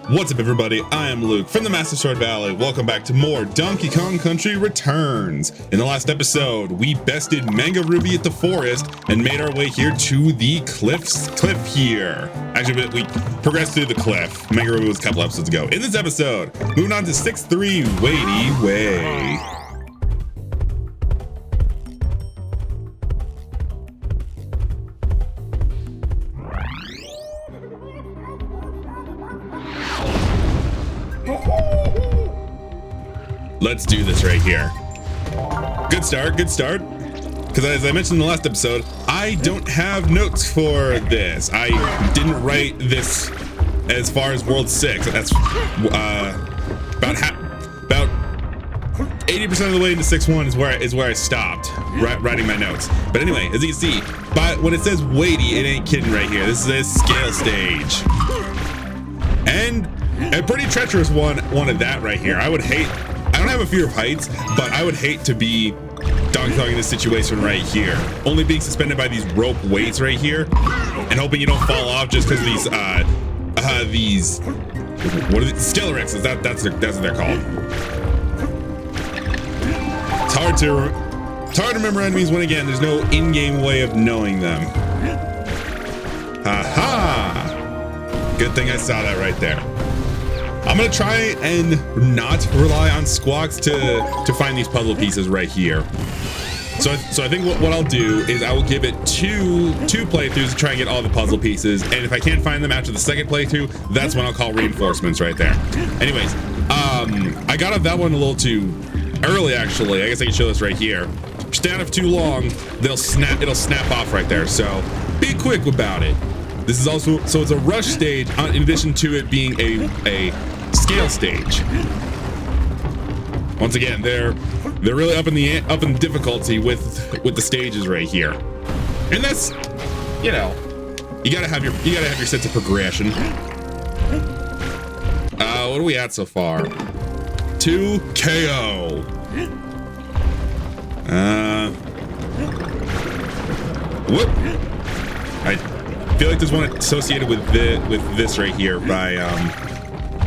What's up, everybody? I am Luke from the Master Sword Valley. Welcome back to more Donkey Kong Country Returns. In the last episode, we bested Manga Ruby at the forest and made our way here to the cliff here. Actually, we progressed through the cliff. Manga Ruby was a couple episodes ago. In this episode, moving on to 6-3 Weighty Way. Let's do this right here. Good start, good start. Because as I mentioned in the last episode, I don't have notes for this. I didn't write this as far as World 6. That's about 80% of the way into 6-1 is where I stopped writing my notes. But anyway, as you can see, when it says weighty, it ain't kidding right here. This is a scale stage. And a pretty treacherous one at that right here. I don't have a fear of heights, but I would hate to be Donkey Kong in this situation right here. Only being suspended by these rope weights right here, and hoping you don't fall off just because these what are they? Skelerexes. That's what they're called. It's hard to remember enemies when again there's no in-game way of knowing them. Haha! Good thing I saw that right there. I'm gonna try and not rely on squawks to find these puzzle pieces right here. So I think what I'll do is I will give it two playthroughs to try and get all the puzzle pieces, and if I can't find them after the second playthrough, that's when I'll call reinforcements right there. Anyways, I got off that one a little too early actually. I guess I can show this right here. If you stand up too long, it'll snap off right there. So be quick about it. This is also it's a rush stage in addition to it being a scale stage. Once again, they're really up in difficulty with the stages right here, and that's you gotta have your sense of progression. What are we at so far? 2 KO. Whoop. I feel like there's one associated with this right here by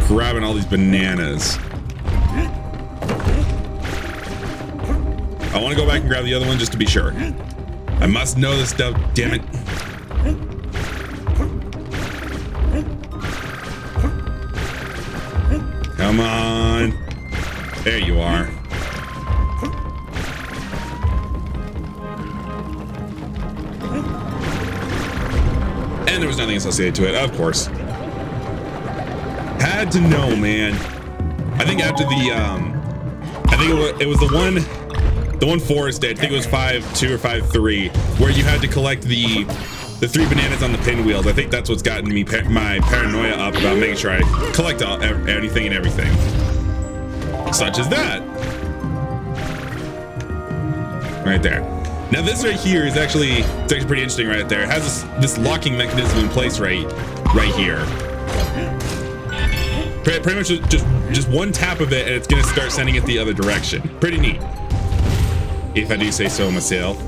grabbing all these bananas. I want to go back and grab the other one just to be sure. I must know this stuff, damn it. Come on. There you are. And there was nothing associated to it, of course. Had to know, man. I think after it was the one forest day. I think it was 5-2 or 5-3, where you had to collect the 3 bananas on the pinwheels. I think that's what's gotten me my paranoia up about making sure I collect anything and everything. Such as that. Right there. Now this right here is actually pretty interesting right there. It has this locking mechanism in place right here. Pretty much just one tap of it and it's gonna start sending it the other direction. Pretty neat, if I do say so myself.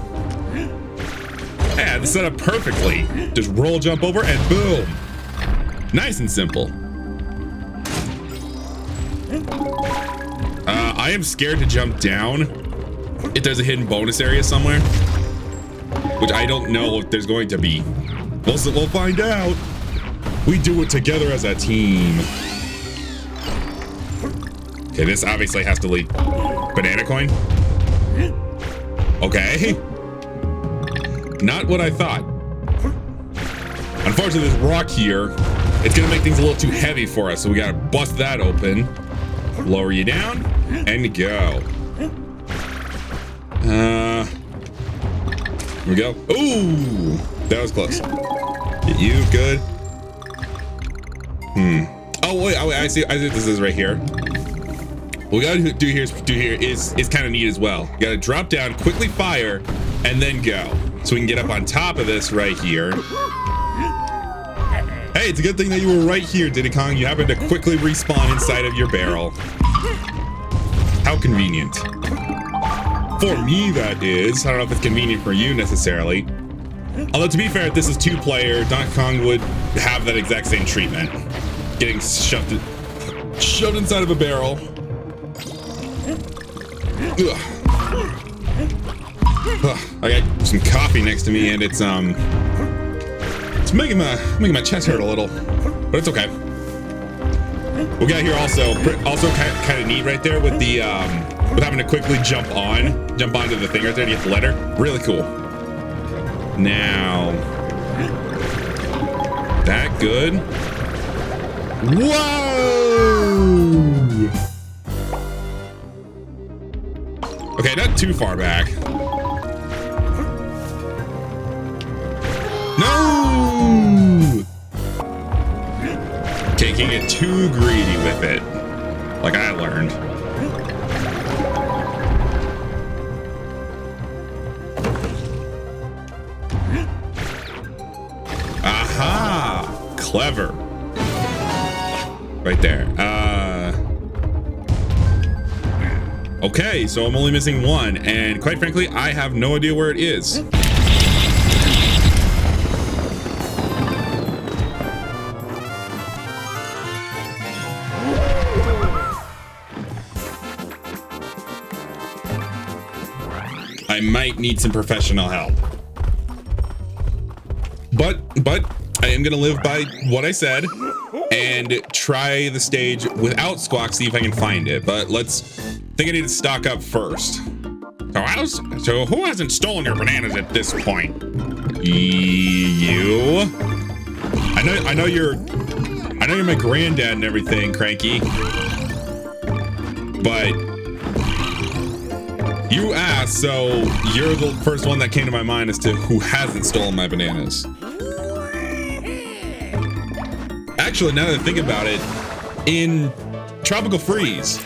Yeah, this set up perfectly. Just roll, jump over, and boom. Nice and simple. I am scared to jump down if there's a hidden bonus area somewhere, which I don't know if there's going to be. We'll find out. We do it together as a team. Okay, this obviously has to lead. Banana coin? Okay. Not what I thought. Unfortunately, this rock here, it's gonna make things a little too heavy for us, so we gotta bust that open. Lower you down, and go. Here we go. Ooh, that was close. Get you, good. Oh wait, I see what this is right here. What we gotta do here is kind of neat as well. You gotta drop down, quickly fire, and then go. So we can get up on top of this right here. Hey, it's a good thing that you were right here, Diddy Kong. You happened to quickly respawn inside of your barrel. How convenient. For me, that is. I don't know if it's convenient for you necessarily. Although to be fair, if this is 2-player, Donkey Kong would have that exact same treatment. getting shoved inside of a barrel. Ugh. I got some coffee next to me, and it's making my chest hurt a little, but it's okay. We got here also kind of neat right there with the with having to quickly jump onto the thing right there to get the letter. Really cool. Now, that good? Whoa! Okay, not too far back. No! Okay, can't get too greedy with it, like I learned. Aha! Clever. Right there. Okay, so I'm only missing one, and quite frankly, I have no idea where it is. I might need some professional help. But I am gonna live by what I said and try the stage without Squawk, see if I can find it. But I think I need to stock up first. So who hasn't stolen your bananas at this point? You. I know you're my granddad and everything, Cranky. But you asked, so you're the first one that came to my mind as to who hasn't stolen my bananas. Actually, now that I think about it, in Tropical Freeze,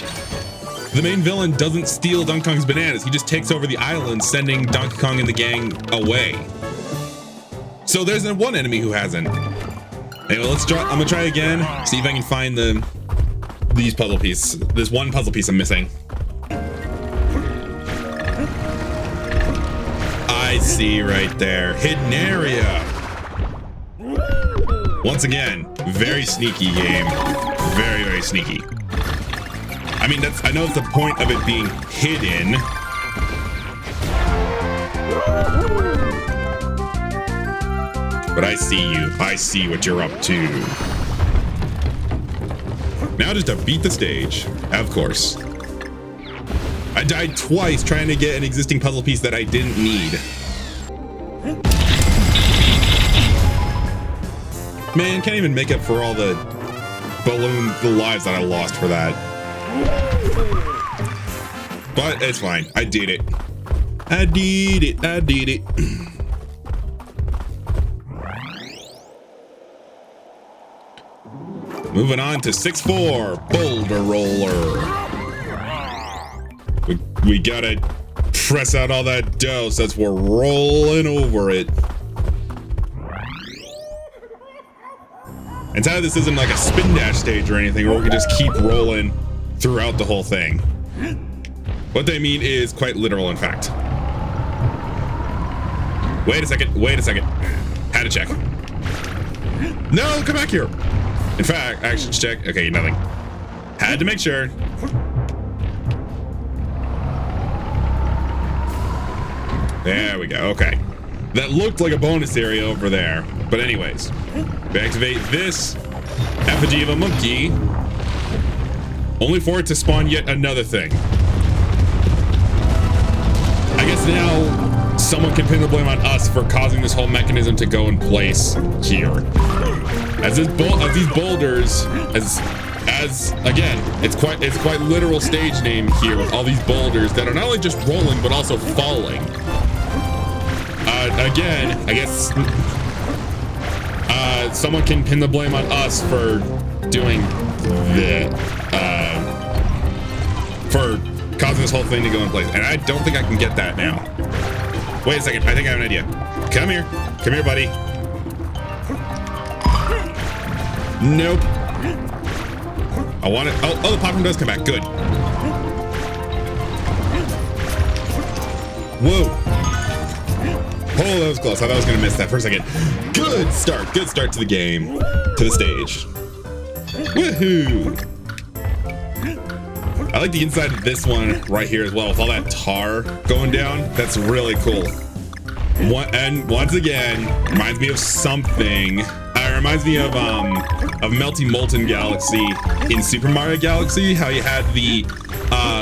the main villain doesn't steal Donkey Kong's bananas. He just takes over the island, sending Donkey Kong and the gang away. So there's one enemy who hasn't. Anyway, I'm gonna try again, see if I can find these puzzle pieces. There's one puzzle piece I'm missing. I see right there, hidden area. Once again, very sneaky game. Very, very sneaky. I mean, I know it's the point of it being hidden. But I see you. I see what you're up to. Now just to beat the stage, of course. I died twice trying to get an existing puzzle piece that I didn't need. Man, can't even make up for all the lives that I lost for that. But it's fine. I did it. I did it. I did it. Moving on to 6-4, Boulder Roller. We gotta press out all that dough since we're rolling over it. And so this isn't like a spin dash stage or anything where we can just keep rolling throughout the whole thing. What they mean is quite literal, in fact. Wait a second. Had to check. No, come back here. In fact, action check. Okay, nothing. Had to make sure. There we go. Okay. That looked like a bonus area over there. But anyways, we activate this effigy of a monkey, only for it to spawn yet another thing. I guess now someone can pin the blame on us for causing this whole mechanism to go in place here. As these boulders, as again, it's quite literal stage name here with all these boulders that are not only just rolling but also falling. Again, I guess someone can pin the blame on us for doing for causing this whole thing to go in place. And I don't think I can get that now. Wait a second, I think I have an idea. Come here, buddy. Nope. I want it. Oh, the popcorn does come back. Good. Whoa. Oh, that was close. I thought I was going to miss that for a second. Good start to the game, to the stage. Woohoo! I like the inside of this one right here as well with all that tar going down. That's really cool. And once again, reminds me of something. It reminds me of Melty Molten Galaxy in Super Mario Galaxy. How you had the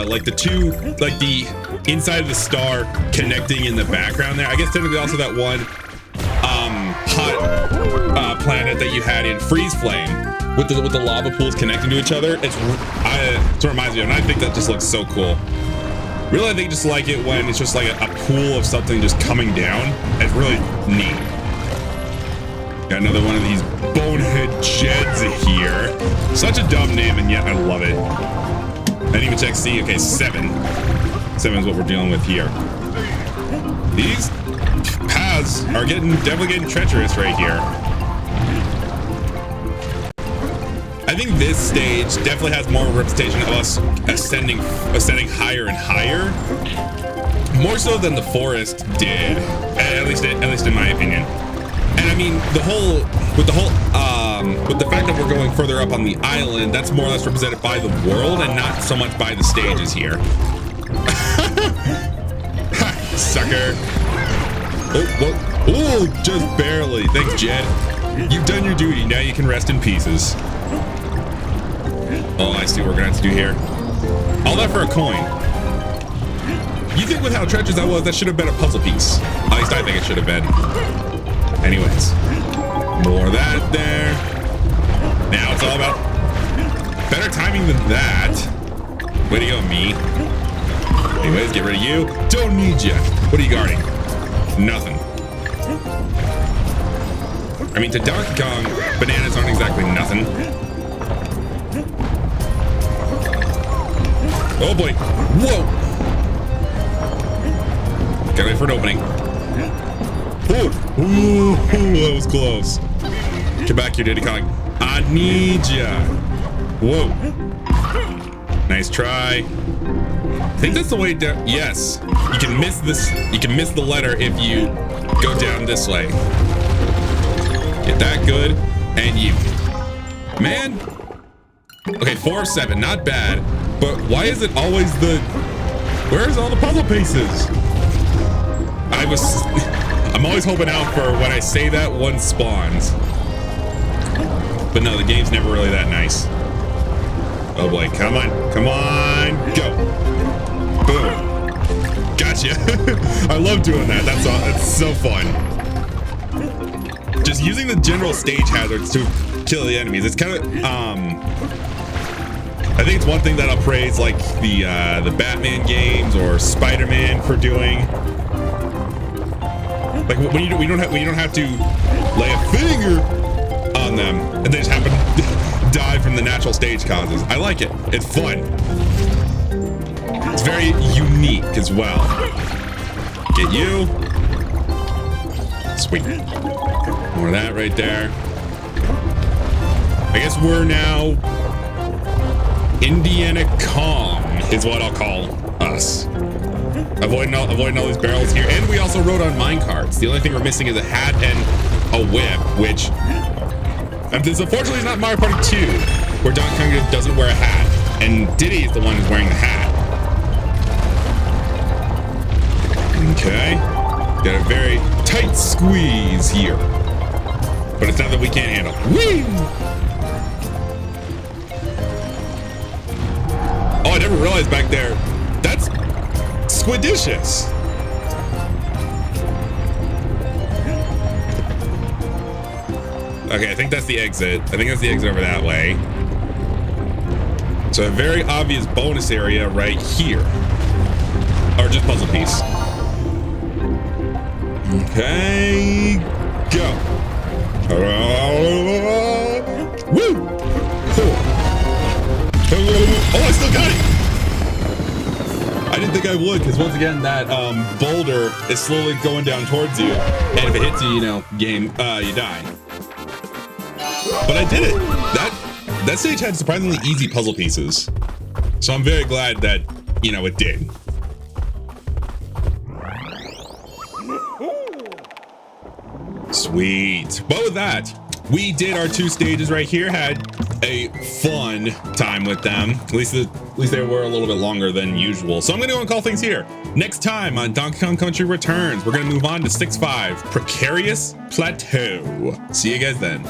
like the inside of the star connecting in the background there. I guess technically also that one hot planet that you had in Freeze Flame with the lava pools connecting to each other. It reminds me of, and I think that just looks so cool. Really, I think just like it when it's just like a pool of something just coming down. It's really neat. Got another one of these bonehead jeds here. Such a dumb name, and yet I love it. I didn't even check C. Okay, 7. 7 is what we're dealing with here. These paths are definitely getting treacherous right here. I think this stage definitely has more of a representation of us ascending higher and higher, more so than the forest did, at least in my opinion. And I mean, with the fact that we're going further up on the island, that's more or less represented by the world and not so much by the stages here. Ha, sucker! Oh, just barely. Thanks, Jed. You've done your duty. Now you can rest in pieces. Oh, I see what we're gonna have to do here. All that for a coin. You think with how treacherous that was, that should have been a puzzle piece. At least I think it should have been. Anyways, more of that there. Now it's all about better timing than that. Way to go, me. Anyways, get rid of you. Don't need you. What are you guarding? Nothing. I mean, to Donkey Kong, bananas aren't exactly nothing. Oh boy. Whoa. Gotta wait for an opening. Ooh, that was close. Get back here, Diddy Kong. I need ya. Whoa. Nice try. I think that's the way down. Yes. You can miss this. You can miss the letter if you go down this way. Get that good. And you. Man. Okay, 4 of 7. Not bad. But why is it always where's all the puzzle pieces? I'm always hoping out for when I say that one spawns. But no, the game's never really that nice. Oh boy, come on, go. Boom. Gotcha. I love doing that. That's so fun. Just using the general stage hazards to kill the enemies. It's kind of I think it's one thing that I'll praise like the Batman games or Spider-Man for doing. Like when you don't have to lay a finger on them and they just happen to die from the natural stage causes. I like it. It's fun. It's very unique as well. Get you. Sweet. More of that right there. I guess we're now Indiana Calm is what I'll call us. Avoiding all these barrels here. And we also rode on minecarts. The only thing we're missing is a hat and a whip, which this unfortunately is not Mario Party 2, where Donkey Kong doesn't wear a hat. And Diddy is the one who's wearing the hat. Okay. Got a very tight squeeze here. But it's not that we can't handle. Woo! Oh, I never realized back there. That's squidicious. Okay, I think that's the exit. I think that's the exit over that way. So a very obvious bonus area right here. Or just puzzle piece. Okay, go. Woo! Oh, I still got it! I didn't think I would, because once again, that boulder is slowly going down towards you. And if it hits you, game, you die. But I did it! That stage had surprisingly easy puzzle pieces. So I'm very glad that, it did. Sweet. But with that, we did our 2 stages right here. Had a fun time with them. At least they were a little bit longer than usual. So I'm gonna go and call things here. Next time on Donkey Kong Country Returns, we're gonna move on to 6.5 Precarious Plateau. See you guys then.